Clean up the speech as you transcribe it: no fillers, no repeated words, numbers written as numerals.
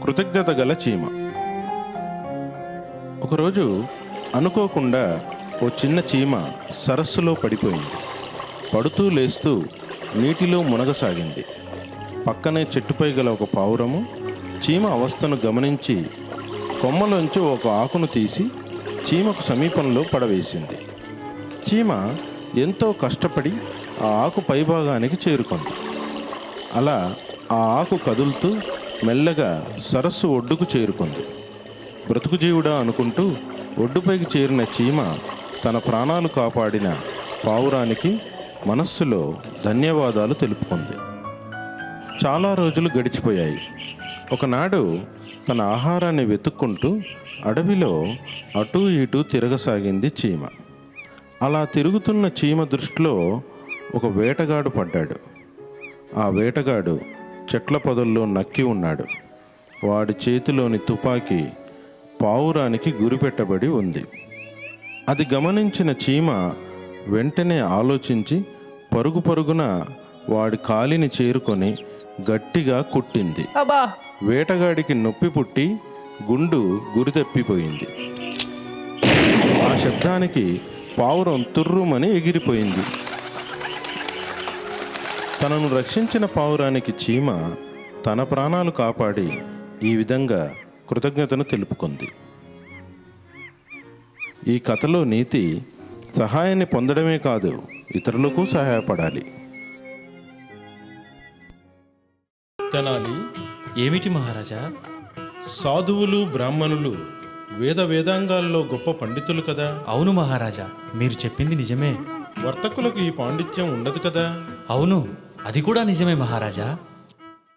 కృతజ్ఞత గల చీమ. ఒకరోజు అనుకోకుండా ఓ చిన్న చీమ సరస్సులో పడిపోయింది. పడుతూ లేస్తూ నీటిలో మునగసాగింది. పక్కనే చెట్టుపై గల ఒక పావురము చీమ అవస్థను గమనించి కొమ్మలోంచి ఒక ఆకును తీసి చీమకు సమీపంలో పడవేసింది. చీమ ఎంతో కష్టపడి ఆ ఆకు పైభాగానికి చేరుకుంది. అలా ఆ ఆకు కదులుతూ మెల్లగా సరస్సు ఒడ్డుకు చేరుకుంది. బ్రతుకుజీవుడా అనుకుంటూ ఒడ్డుపైకి చేరిన చీమ తన ప్రాణాలు కాపాడిన పావురానికి మనస్సులో ధన్యవాదాలు తెలుపుకుంది. చాలా రోజులు గడిచిపోయాయి. ఒకనాడు తన ఆహారాన్ని వెతుక్కుంటూ అడవిలో అటూ ఇటూ తిరగసాగింది చీమ. అలా తిరుగుతున్న చీమ దృష్టిలో ఒక వేటగాడు పడ్డాడు. ఆ వేటగాడు చెట్ల పొదల్లో నక్కి ఉన్నాడు. వాడి చేతిలోని తుపాకీ పావురానికి గురిపెట్టబడి ఉంది. అది గమనించిన చీమ వెంటనే ఆలోచించి పరుగు పరుగున వాడి కాలిని చేరుకొని గట్టిగా కుట్టింది. వేటగాడికి నొప్పి పుట్టి గుండు గురితప్పిపోయింది. ఆ శబ్దానికి పావురం తుర్రుమని ఎగిరిపోయింది. తనను రక్షించిన పావురానికి చీమ తన ప్రాణాలు కాపాడి ఈ విధంగా కృతజ్ఞతను తెలుపుకుంది. ఈ కథలో నీతి సహాయాన్ని పొందడమే కాదు, ఇతరులకు సహాయపడాలి. తెనాలి. ఏమిటి మహారాజా? సాధువులు బ్రాహ్మణులు వేదాంగాల్లో గొప్ప పండితులు కదా. అవును మహారాజా, మీరు చెప్పింది నిజమే. వర్తకులకు ఈ పాండిత్యం ఉండదు కదా. అవును, అది కూడా నిజమే మహారాజా.